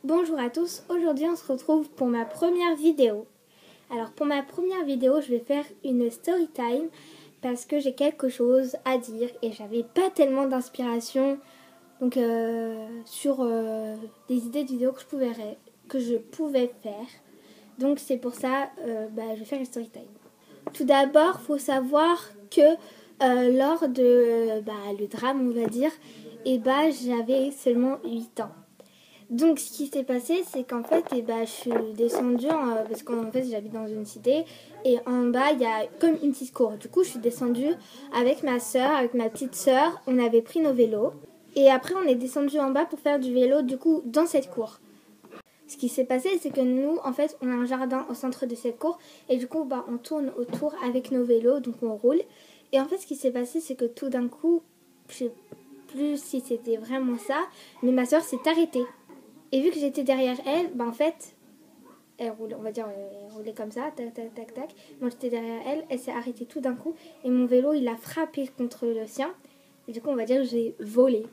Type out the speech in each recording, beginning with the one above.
Bonjour à tous, aujourd'hui on se retrouve pour ma première vidéo. Alors pour ma première vidéo je vais faire une story time parce que j'ai quelque chose à dire et j'avais pas tellement d'inspiration donc sur des idées de vidéos que je pouvais faire. Donc c'est pour ça je vais faire une story time. Tout d'abord faut savoir que lors de le drame on va dire, j'avais seulement 8 ans. Donc ce qui s'est passé c'est qu'en fait je suis descendue parce qu'en fait j'habite dans une cité et en bas il y a comme une petite cour. Du coup je suis descendue avec ma soeur, avec ma petite soeur, on avait pris nos vélos et après on est descendu en bas pour faire du vélo du coup dans cette cour. Ce qui s'est passé c'est que nous en fait on a un jardin au centre de cette cour et du coup on tourne autour avec nos vélos donc on roule et en fait ce qui s'est passé c'est que tout d'un coup je sais plus si c'était vraiment ça mais ma soeur s'est arrêtée. Et vu que j'étais derrière elle, en fait, elle roulait, on va dire, elle roulait comme ça, tac, tac, tac, tac. Moi, j'étais derrière elle, elle s'est arrêtée tout d'un coup. Et mon vélo, il a frappé contre le sien. Et du coup, on va dire que j'ai volé.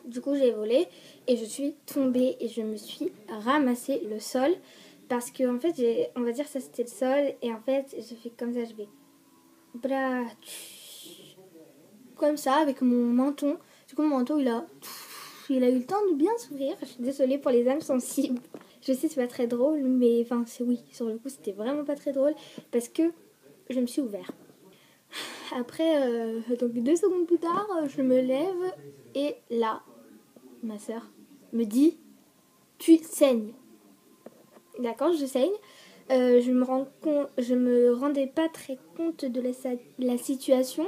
Du coup, j'ai volé et je suis tombée et je me suis ramassé le sol. Parce que, en fait, on va dire ça, c'était le sol. Et en fait, je fais comme ça, je vais... Comme ça, avec mon menton. Du coup, mon menton, il a eu le temps de bien s'ouvrir. Je suis désolée pour les âmes sensibles. Je sais, c'est pas très drôle, mais oui, sur le coup, c'était vraiment pas très drôle parce que je me suis ouvert. Après, donc 2 secondes plus tard, je me lève et là, ma soeur me dit tu saignes. D'accord, je saigne. Je me rendais pas très compte de la situation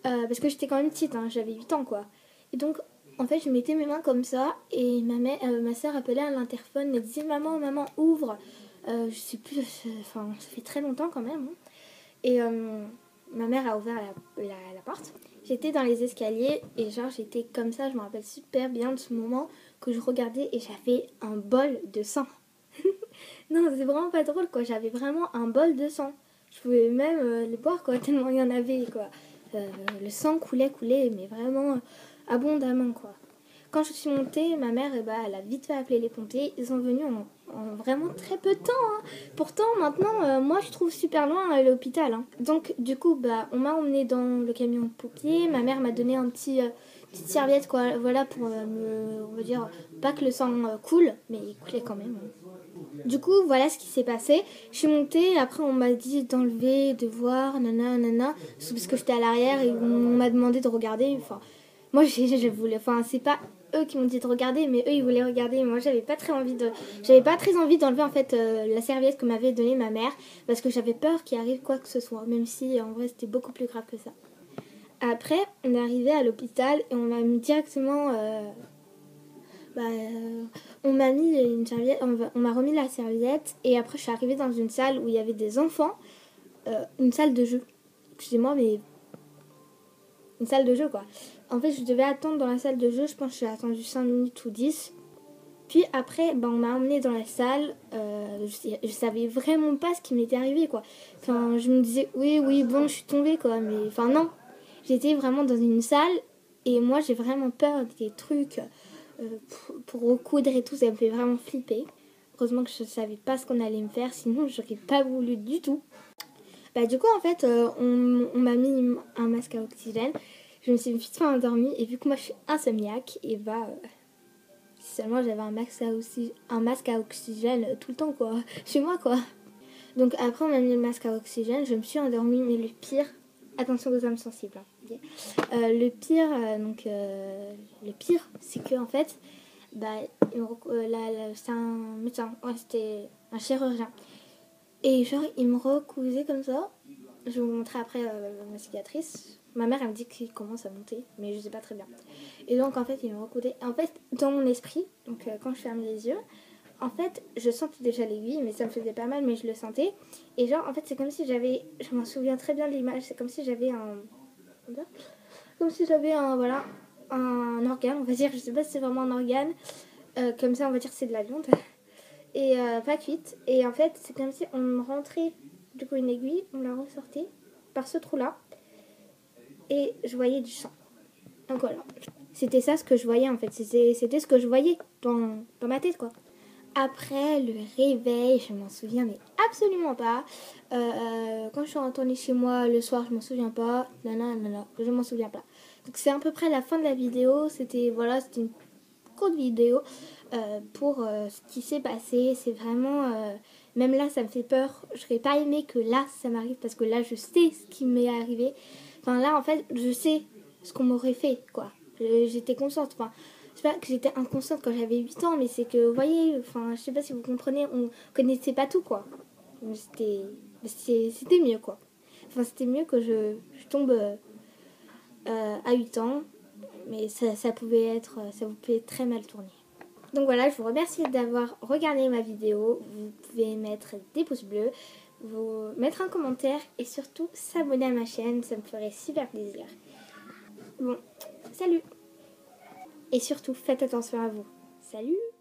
parce que j'étais quand même petite, hein, j'avais 8 ans quoi. Et donc, en fait, je mettais mes mains comme ça et ma soeur appelait à l'interphone et disait maman, maman, ouvre. Je sais plus, ça fait très longtemps quand même. Hein. Et ma mère a ouvert la porte. J'étais dans les escaliers et j'étais comme ça, je me rappelle super bien de ce moment que je regardais et j'avais un bol de sang. Non, c'est vraiment pas drôle quoi, j'avais vraiment un bol de sang. Je pouvais même le boire quoi, tellement il y en avait quoi. Le sang coulait, mais vraiment abondamment quoi. Quand je suis montée, ma mère, elle a vite fait appeler les pompiers. Ils sont venus en vraiment très peu de temps. Hein. Pourtant, maintenant, moi, je trouve super loin l'hôpital. Hein. Donc, du coup, on m'a emmenée dans le camion de pompiers. Ma mère m'a donné petite serviette, quoi. Voilà, pour on va dire, pas que le sang coule, mais il coulait quand même. Hein. Du coup, voilà ce qui s'est passé. Je suis montée, après on m'a dit d'enlever, de voir, nanana, parce que j'étais à l'arrière et on m'a demandé de regarder. Enfin, moi, je voulais, c'est pas eux qui m'ont dit de regarder, mais eux ils voulaient regarder. Moi, j'avais pas très envie d'enlever en fait la serviette que m'avait donnée ma mère, parce que j'avais peur qu'il arrive quoi que ce soit, même si en vrai c'était beaucoup plus grave que ça. Après, on est arrivé à l'hôpital et on m'a mis directement. On m'a mis une serviette, on m'a remis la serviette et après je suis arrivée dans une salle où il y avait des enfants, une salle de jeu. Excusez-moi mais une salle de jeu quoi. En fait je devais attendre dans la salle de jeu, je pense que j'ai attendu 5 minutes ou 10. Puis après on m'a emmenée dans la salle, je savais vraiment pas ce qui m'était arrivé quoi. Enfin je me disais oui bon je suis tombée quoi mais non. J'étais vraiment dans une salle et moi j'ai vraiment peur des trucs pour recoudre et tout, ça me fait vraiment flipper. Heureusement que je savais pas ce qu'on allait me faire, sinon j'aurais pas voulu du tout. Du coup en fait on m'a mis un masque à oxygène, je me suis vite fait endormie et vu que moi je suis insomniaque et si seulement j'avais un masque à oxygène tout le temps quoi, chez moi quoi. Donc après on m'a mis le masque à oxygène, je me suis endormie mais le pire, attention aux âmes sensibles. Hein. Le pire, c'est que en fait, c'est un médecin, ouais, c'était un chirurgien. Et il me recousait comme ça. Je vais vous montrer après ma cicatrice. Ma mère, elle me dit qu'il commence à monter, mais je sais pas très bien. Et donc, en fait, il me recoudait. En fait, dans mon esprit, donc quand je ferme les yeux, en fait, je sentais déjà l'aiguille, mais ça me faisait pas mal, mais je le sentais. Et en fait, c'est comme si j'avais, je m'en souviens très bien de l'image, c'est comme si j'avais un organe, on va dire, je sais pas si c'est vraiment un organe, comme ça on va dire que c'est de la viande, et pas cuite, et en fait c'est comme si on me rentrait du coup une aiguille, on la ressortait par ce trou là, et je voyais du sang. Donc voilà, c'était ça ce que je voyais en fait, c'était ce que je voyais dans ma tête quoi. Après le réveil, je m'en souviens mais absolument pas. Quand je suis retournée chez moi le soir, je m'en souviens pas. Non, je m'en souviens pas. Donc c'est à peu près la fin de la vidéo. C'était une courte vidéo pour ce qui s'est passé. C'est vraiment... même là, ça me fait peur. Je n'aurais pas aimé que là, ça m'arrive parce que là, je sais ce qui m'est arrivé. Enfin là, en fait, je sais ce qu'on m'aurait fait, quoi. J'étais consciente. Enfin, c'est pas que j'étais inconsciente quand j'avais 8 ans, mais c'est que, vous voyez, enfin, je sais pas si vous comprenez, on connaissait pas tout, quoi. C'était mieux, quoi. Enfin, c'était mieux que je tombe à 8 ans, mais ça pouvait très mal tourner. Donc voilà, je vous remercie d'avoir regardé ma vidéo. Vous pouvez mettre des pouces bleus, vous mettre un commentaire et surtout s'abonner à ma chaîne, ça me ferait super plaisir. Bon, salut! Et surtout, faites attention à vous. Salut!